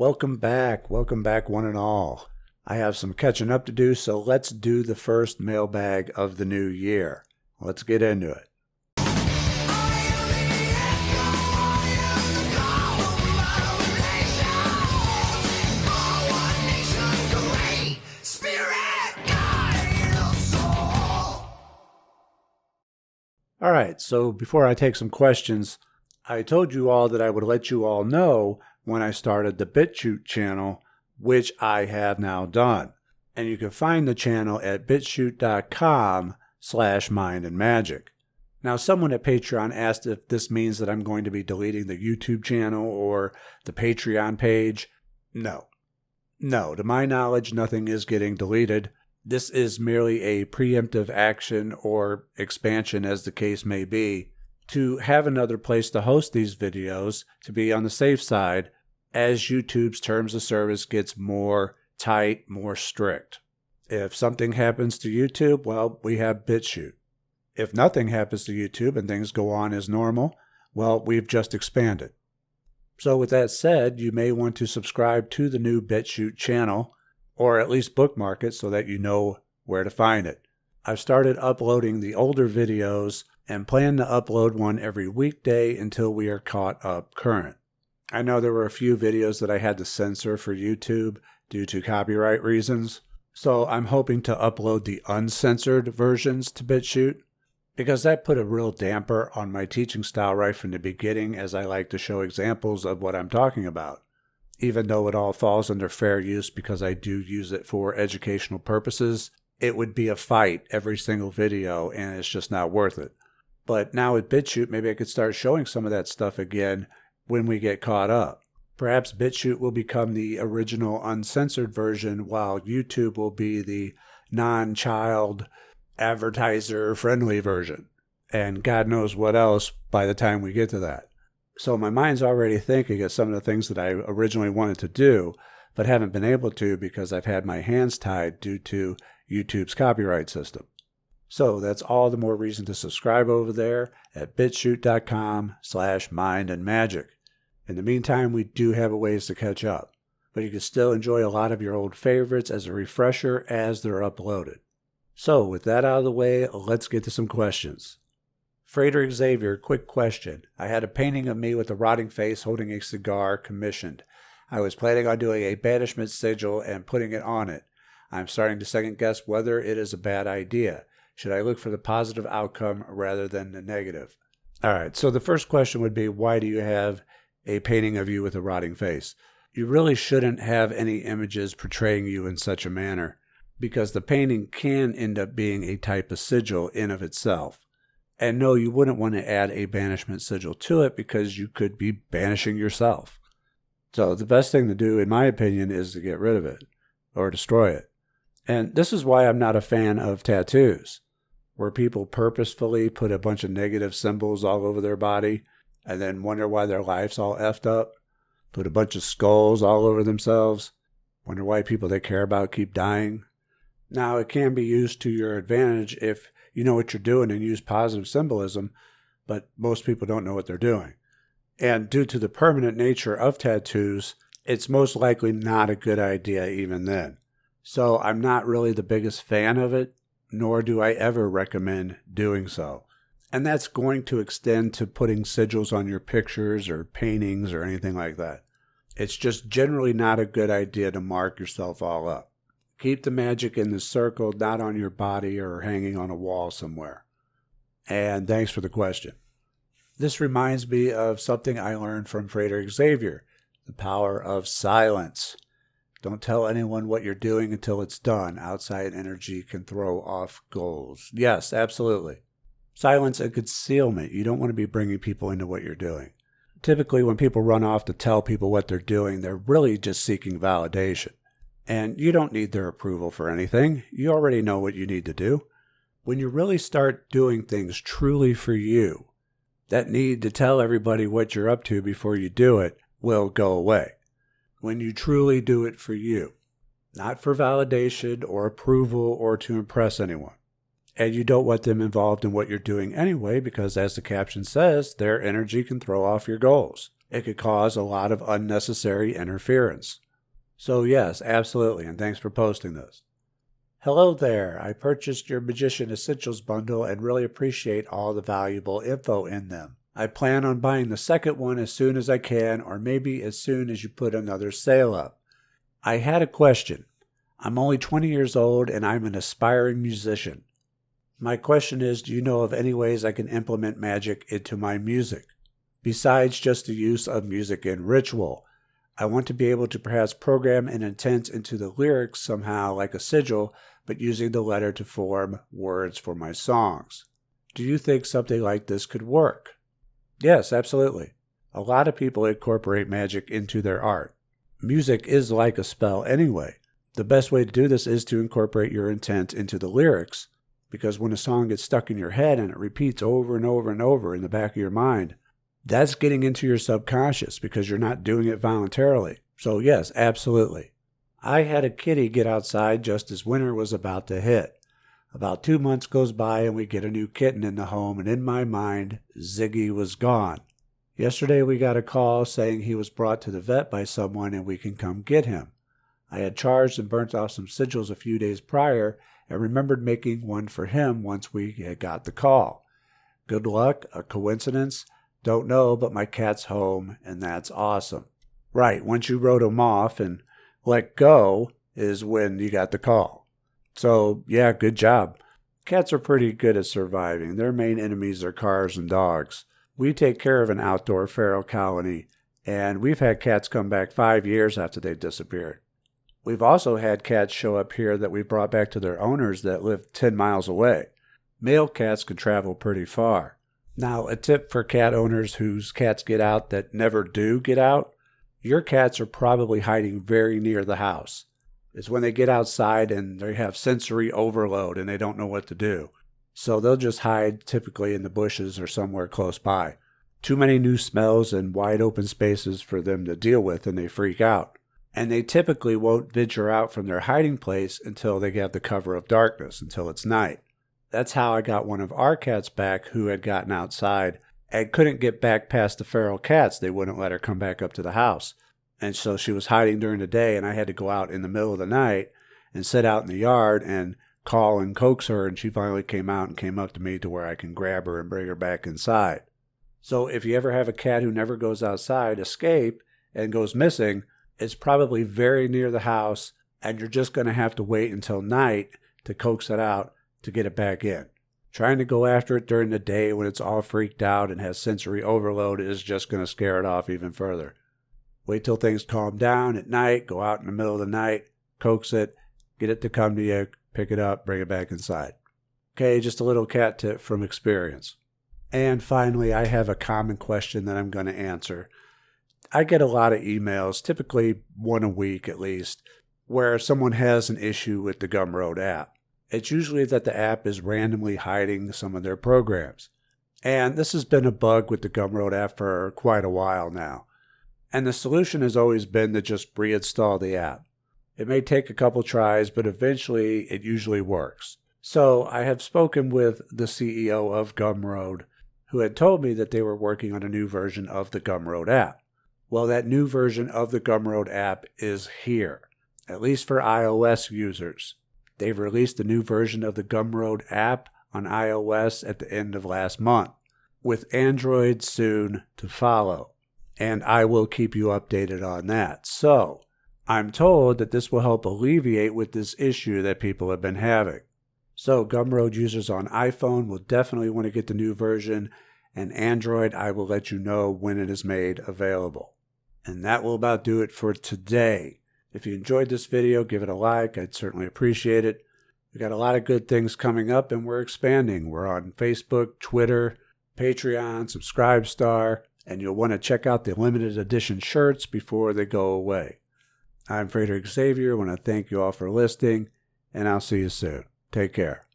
Welcome back one and all. I have some catching up to do, so let's do the first mailbag of the new year. Let's get into it. Alright, so before I take some questions, I told you all that I would let you all know when I started the BitChute channel, which I have now done. And you can find the channel at bitchute.com/mindandmagick. Now, someone at Patreon asked if this means that I'm going to be deleting the YouTube channel or the Patreon page. No, to my knowledge, nothing is getting deleted. This is merely a preemptive action or expansion, as the case may be, to have another place to host these videos to be on the safe side as YouTube's terms of service gets more tight, more strict. If something happens to YouTube, well, we have BitChute. If nothing happens to YouTube and things go on as normal, well, we've just expanded. So with that said, you may want to subscribe to the new BitChute channel, or at least bookmark it so that you know where to find it. I've started uploading the older videos and plan to upload one every weekday until we are caught up current. I know there were a few videos that I had to censor for YouTube due to copyright reasons, so I'm hoping to upload the uncensored versions to BitChute, because that put a real damper on my teaching style right from the beginning, as I like to show examples of what I'm talking about. Even though it all falls under fair use because I do use it for educational purposes, it would be a fight every single video, and it's just not worth it. But now with BitChute, maybe I could start showing some of that stuff again when we get caught up. Perhaps BitChute will become the original uncensored version, while YouTube will be the non-child advertiser-friendly version. And God knows what else by the time we get to that. So my mind's already thinking of some of the things that I originally wanted to do, but haven't been able to because I've had my hands tied due to YouTube's copyright system. So that's all the more reason to subscribe over there at bitchute.com/mindandmagick. In the meantime, we do have a ways to catch up, but you can still enjoy a lot of your old favorites as a refresher as they're uploaded. So with that out of the way, let's get to some questions. Frater Xavier, quick question. I had a painting of me with a rotting face holding a cigar commissioned. I was planning on doing a banishment sigil and putting it on it. I'm starting to second guess whether it is a bad idea. Should I look for the positive outcome rather than the negative? All right, so the first question would be, why do you have a painting of you with a rotting face? You really shouldn't have any images portraying you in such a manner, because the painting can end up being a type of sigil in of itself. And no, you wouldn't want to add a banishment sigil to it because you could be banishing yourself. So the best thing to do, in my opinion, is to get rid of it or destroy it. And this is why I'm not a fan of tattoos, where people purposefully put a bunch of negative symbols all over their body and then wonder why their life's all effed up, put a bunch of skulls all over themselves, wonder why people they care about keep dying. Now, it can be used to your advantage if you know what you're doing and use positive symbolism, but most people don't know what they're doing. And due to the permanent nature of tattoos, it's most likely not a good idea even then. So I'm not really the biggest fan of it, nor do I ever recommend doing so. And that's going to extend to putting sigils on your pictures or paintings or anything like that. It's just generally not a good idea to mark yourself all up. Keep the magic in the circle, not on your body or hanging on a wall somewhere. And thanks for the question. This reminds me of something I learned from Frater Xavier, the power of silence. Don't tell anyone what you're doing until it's done. Outside energy can throw off goals. Yes, absolutely. Silence and concealment. You don't want to be bringing people into what you're doing. Typically, when people run off to tell people what they're doing, they're really just seeking validation. And you don't need their approval for anything. You already know what you need to do. When you really start doing things truly for you, that need to tell everybody what you're up to before you do it will go away. When you truly do it for you, not for validation or approval or to impress anyone. And you don't want them involved in what you're doing anyway, because as the caption says, their energy can throw off your goals. It could cause a lot of unnecessary interference. So yes, absolutely, and thanks for posting this. Hello there. I purchased your Magician Essentials bundle and really appreciate all the valuable info in them. I plan on buying the second one as soon as I can, or maybe as soon as you put another sale up. I had a question. I'm only 20 years old and I'm an aspiring musician. My question is, do you know of any ways I can implement magic into my music? Besides just the use of music in ritual, I want to be able to perhaps program an intent into the lyrics somehow like a sigil, but using the letter to form words for my songs. Do you think something like this could work? Yes, absolutely. A lot of people incorporate magic into their art. Music is like a spell anyway. The best way to do this is to incorporate your intent into the lyrics, because when a song gets stuck in your head and it repeats over and over and over in the back of your mind, that's getting into your subconscious because you're not doing it voluntarily. So yes, absolutely. I had a kitty get outside just as winter was about to hit. About 2 months goes by and we get a new kitten in the home, and in my mind, Ziggy was gone. Yesterday we got a call saying he was brought to the vet by someone and we can come get him. I had charged and burnt off some sigils a few days prior and remembered making one for him once we had got the call. Good luck, a coincidence? Don't know, but my cat's home, and that's awesome. Right, once you wrote him off and let go is when you got the call. So, yeah, good job. Cats are pretty good at surviving. Their main enemies are cars and dogs. We take care of an outdoor feral colony, and we've had cats come back 5 years after they've disappeared. We've also had cats show up here that we brought back to their owners that live 10 miles away. Male cats can travel pretty far. Now, a tip for cat owners whose cats get out that never do get out, your cats are probably hiding very near the house. It's when they get outside and they have sensory overload and they don't know what to do. So they'll just hide typically in the bushes or somewhere close by. Too many new smells and wide open spaces for them to deal with, and they freak out. And they typically won't venture out from their hiding place until they get the cover of darkness, until it's night. That's how I got one of our cats back who had gotten outside and couldn't get back past the feral cats. They wouldn't let her come back up to the house. And so she was hiding during the day, and I had to go out in the middle of the night and sit out in the yard and call and coax her, and she finally came out and came up to me to where I can grab her and bring her back inside. So if you ever have a cat who never goes outside, escape, and goes missing, it's probably very near the house, and you're just going to have to wait until night to coax it out to get it back in. Trying to go after it during the day when it's all freaked out and has sensory overload is just going to scare it off even further. Wait till things calm down at night, go out in the middle of the night, coax it, get it to come to you, pick it up, bring it back inside. Okay, just a little cat tip from experience. And finally, I have a common question that I'm going to answer. I get a lot of emails, typically one a week at least, where someone has an issue with the Gumroad app. It's usually that the app is randomly hiding some of their programs. And this has been a bug with the Gumroad app for quite a while now. And the solution has always been to just reinstall the app. It may take a couple tries, but eventually it usually works. So I have spoken with the CEO of Gumroad, who had told me that they were working on a new version of the Gumroad app. Well, that new version of the Gumroad app is here, at least for iOS users. They've released a new version of the Gumroad app on iOS at the end of last month, with Android soon to follow. And I will keep you updated on that. So, I'm told that this will help alleviate with this issue that people have been having. So, Gumroad users on iPhone will definitely want to get the new version, and Android, I will let you know when it is made available. And that will about do it for today. If you enjoyed this video, give it a like. I'd certainly appreciate it. We got a lot of good things coming up, and we're expanding. We're on Facebook, Twitter, Patreon, Subscribestar, and you'll want to check out the limited edition shirts before they go away. I'm Frater Xavier. I want to thank you all for listening, and I'll see you soon. Take care.